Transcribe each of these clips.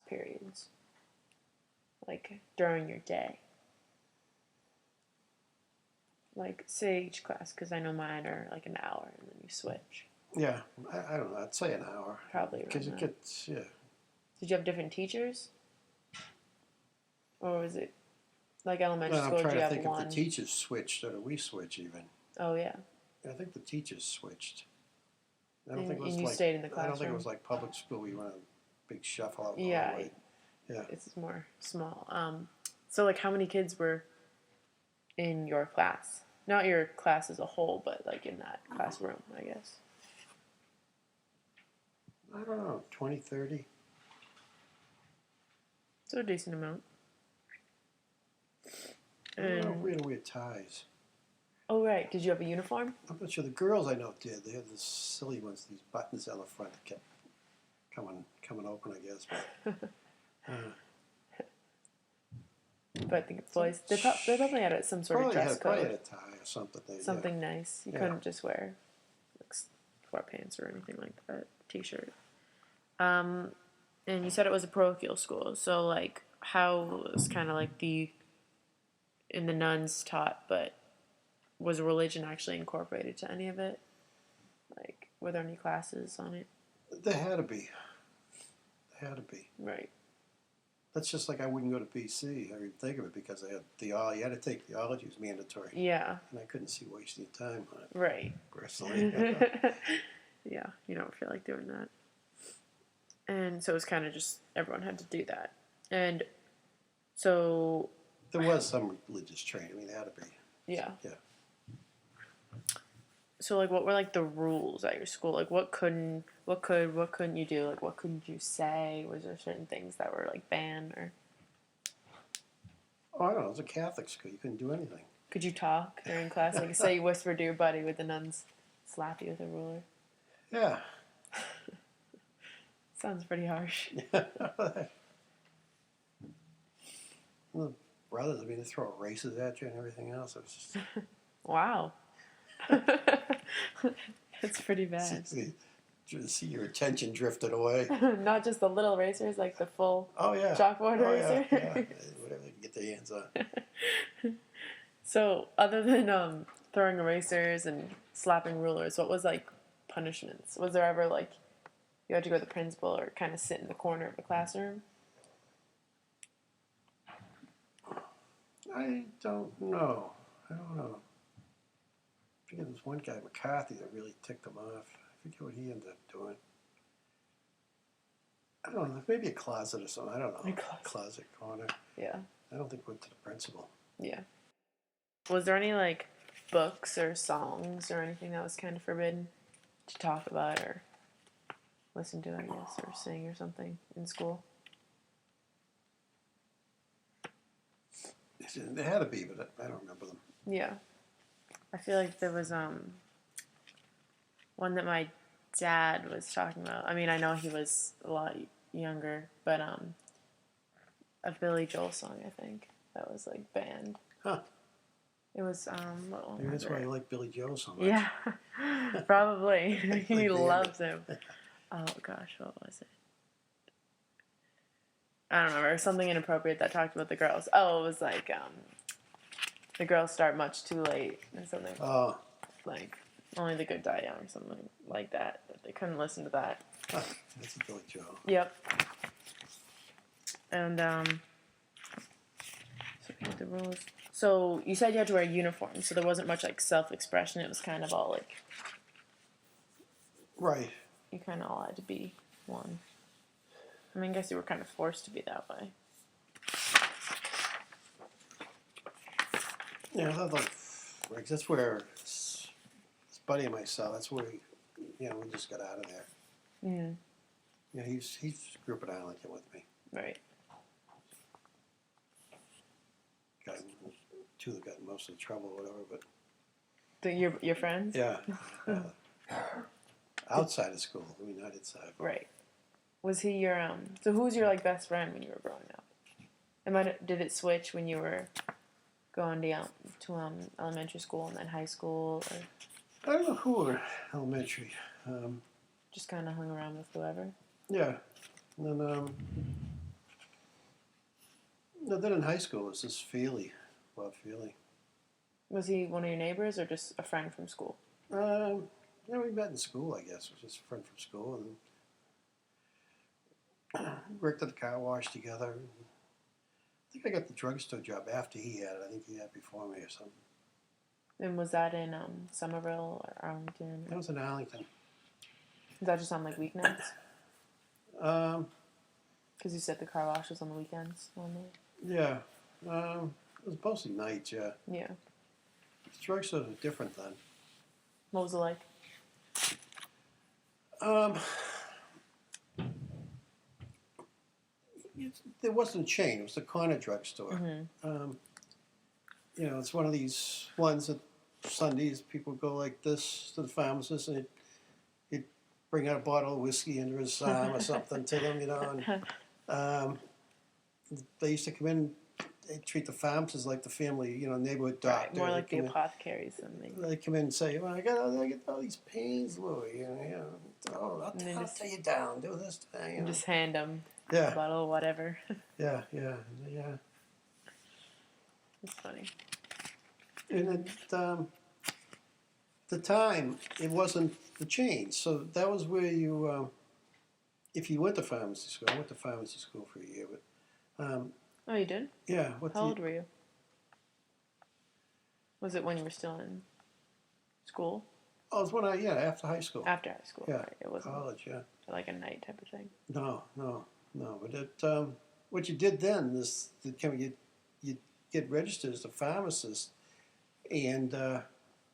periods? Like, during your day? Like, say each class, because I know mine are like an hour, and then you switch. Yeah, I don't know. I'd say an hour. Probably around Because it that. gets, yeah. Did you have different teachers? Or was it like elementary Well, school? I'm trying Did you to have think one? if the teachers switched or did we switch even. Oh, yeah. I think the teachers switched. And you stayed in the classroom? I don't think it was like public school where you went a big shuffle out in the Yeah. hallway. Yeah. It's more small. So, like, how many kids were in your class? Not your class as a whole, but, like, in that classroom, I guess. I don't know, 20, 30. So, a decent amount. I don't know if we had to wear ties. Oh, right. Did you have a uniform? I'm not sure. The girls I know did. They had these silly ones, these buttons on the front that kept coming open, I guess. But the boys, they probably had some sort of dress code. Probably had a tie or something. Something nice. You couldn't just wear like sweatpants or anything like that. T-shirt. And you said it was a parochial school, so like how was kind of like the nuns taught, but was religion actually incorporated to any of it? Like, were there any classes on it? There had to be. Right. That's just like I wouldn't go to BC. I didn't think of it because I had you had to take theology, it was mandatory. Yeah. And I couldn't see wasting time on it. Right. Personally. Yeah, you don't feel like doing that. And so it was kind of just everyone had to do that. And so there was some religious training. I mean, there had to be. Yeah. Yeah. So like, what were like the rules at your school? Like, what couldn't you do? Like, what couldn't you say? Was there certain things that were like banned or? Oh, I don't know. It was a Catholic school. You couldn't do anything. Could you talk during class? Like, say you whispered to your buddy, would the nuns slap you with a ruler? Yeah. Sounds pretty harsh. The brothers, I mean, they throw erases at you and everything else. It was just... Wow. That's pretty bad. See your attention drifted away. Not just the little erasers, like the full chalkboard eraser. Yeah. Whatever they can get their hands on. So, other than throwing erasers and slapping rulers, what was like punishments? Was there ever like you had to go to the principal or kind of sit in the corner of the classroom? I don't know. I forget there was one guy, McCarthy, that really ticked him off. I forget what he ended up doing. I don't know. Maybe a closet or something. I don't know. A closet corner. Yeah. I don't think we went to the principal. Yeah. Was there any like books or songs or anything that was kind of forbidden to talk about or listen to, I guess, or sing or something in school? There had to be, but I don't remember them. Yeah. I feel like there was one that my dad was talking about. I mean, I know he was a lot younger, but a Billy Joel song, I think, that was like banned. Huh. It was Maybe that's why you like Billy Joel so much. Yeah. Probably. He loves him. Oh gosh, what was it? I don't remember. Something inappropriate that talked about the girls. Oh, it was like the girls start much too late or something. Oh. Like only the good die young or something like that. But they couldn't listen to that. Huh. That's a Billy Joel. Yep. And so the rules. So you said you had to wear a uniform, so there wasn't much like self-expression. It was kind of all like. Right. You kind of all had to be one. I mean, I guess you were kind of forced to be that way. Yeah, I thought like that's where this buddy of mine saw. That's where we just got out of there. Mm. Yeah, he's grew up in Arlington with me. Right. Two that got in most of the trouble or whatever, but Your friends? yeah, outside of school. I mean, not inside. Right. Was he your So who was your like best friend when you were growing up? Did it switch when you were going to elementary school and then high school? Or? I don't know who were elementary. Just kind of hung around with whoever. Yeah, and then No, then in high school it was this Feely, Bob Feely. Was he one of your neighbors or just a friend from school? Yeah, we met in school, I guess. It was just a friend from school, and worked at the car wash together. I think I got the drugstore job after he had it. I think he had it before me or something. And was that in Somerville or Arlington? That was in Arlington. Is that just on like weeknights? Um, Because you said the car wash was on the weekends normally. yeah, it was mostly nights. Yeah, Yeah. the drugstores were different then. What was it like? Um, there wasn't a chain. It was a corner drugstore. Mm-hmm. You know, it's one of these ones that Sundays people go like this to the pharmacist and he'd bring out a bottle of whiskey under his arm or something to them, you know. And they used to come in, they treat the pharmacists like the family, you know, neighborhood doctor. Right, more like the They come apothecaries than the. They come in and say, well, I get all these pains, Louis. You know, oh, I'll just, tell you down, do this today. You know. Just hand them Yeah. a bottle of whatever. Yeah. It's funny. And at the time, it wasn't the change. So that was where you, if you went to pharmacy school, I went to pharmacy school for a year. But Oh, you did? yeah. How old were you? Was it when you were still in school? Oh, it was after high school. After high school, Yeah. right? It wasn't College, yeah. like a night type of thing. No. But it, what you did then is you get registered as a pharmacist, and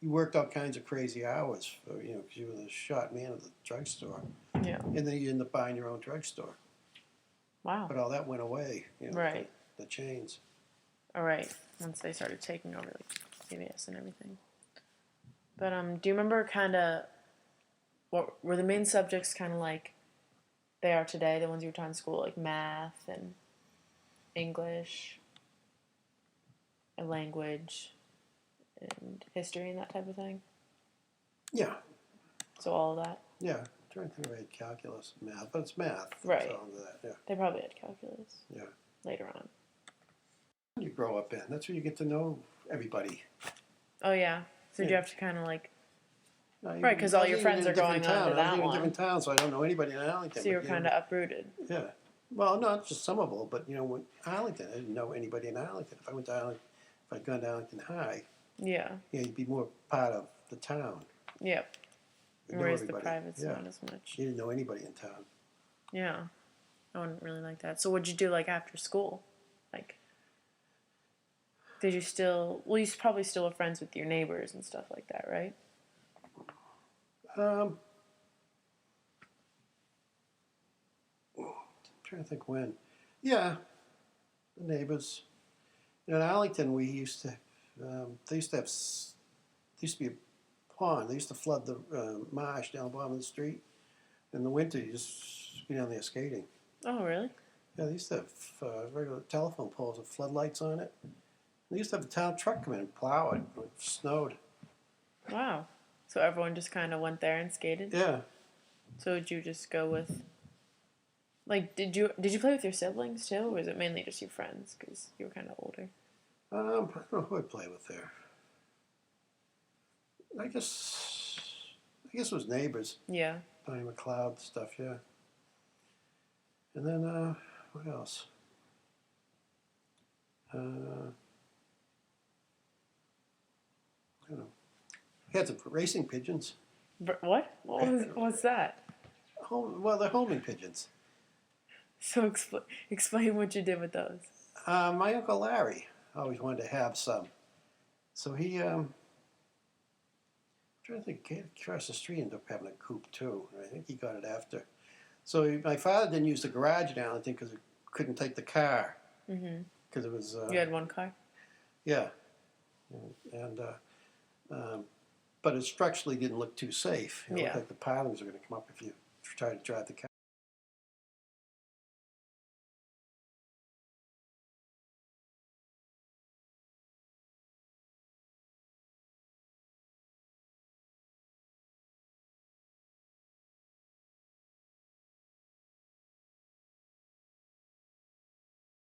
you worked all kinds of crazy hours for, you know, because you were the shot man of the drugstore, Yeah. and then you end up buying your own drugstore. Wow. But all that went away, you know, Right. the chains. All right. Once they started taking over like CVS and everything. But do you remember kind of what were the main subjects kind of like they are today? The ones you were taught in school, like math and English, and language, and history and that type of thing. Yeah, So all of that. yeah. I'm trying to think if I had calculus, math, but it's math. Right. So that, yeah. They probably had calculus. Yeah. Later on. You grow up in. That's where you get to know everybody. Oh yeah. So did you Yeah. have to kind of like. No, Right, 'cause all your friends are going on to I was that in a one. different town, so I don't know anybody in Arlington. So you were but, know, kind of uprooted. Yeah. Well, not just Somerville, but you know, when Arlington, I didn't know anybody in Arlington. If I went to Arlington, if I'd gone to Arlington High, Yeah. you know, you'd be more part of the town. Yep. You know Whereas the everybody. private's Yeah. not as much. You didn't know anybody in town. Yeah. I wouldn't really like that. So what'd you do like after school? Like, did you still? Well, you probably still were friends with your neighbors and stuff like that, right? I'm trying to think when. Yeah, the neighbors. You know, in Arlington, we used to. They used to have. There used to be a pond. They used to flood the marsh down the bottom of the street. In the winter, you just be down there skating. Oh, really? Yeah, they used to have regular telephone poles with floodlights on it. They used to have the town truck come in and plow it when it snowed. Wow. So everyone just kind of went there and skated. Yeah. So did you just go with? Like, did you play with your siblings too, or was it mainly just your friends because you were kind of older? I don't know who I'd play with there. I guess it was neighbors. Yeah. Donnie McLeod stuff, yeah. And then what else? I don't know. We had some racing pigeons. What? What's that? Well, they're homing pigeons. So explain what you did with those. My Uncle Larry always wanted to have some. So he, I'm trying to think, across the street ended up having a coop too. I think he got it after. So my father didn't use the garage now, I think, because he couldn't take the car. Mm-hmm. Because it was... You had one car? Yeah. And but it structurally didn't look too safe. It looked Yeah. like the pilings were going to come up if you tried to drive the car.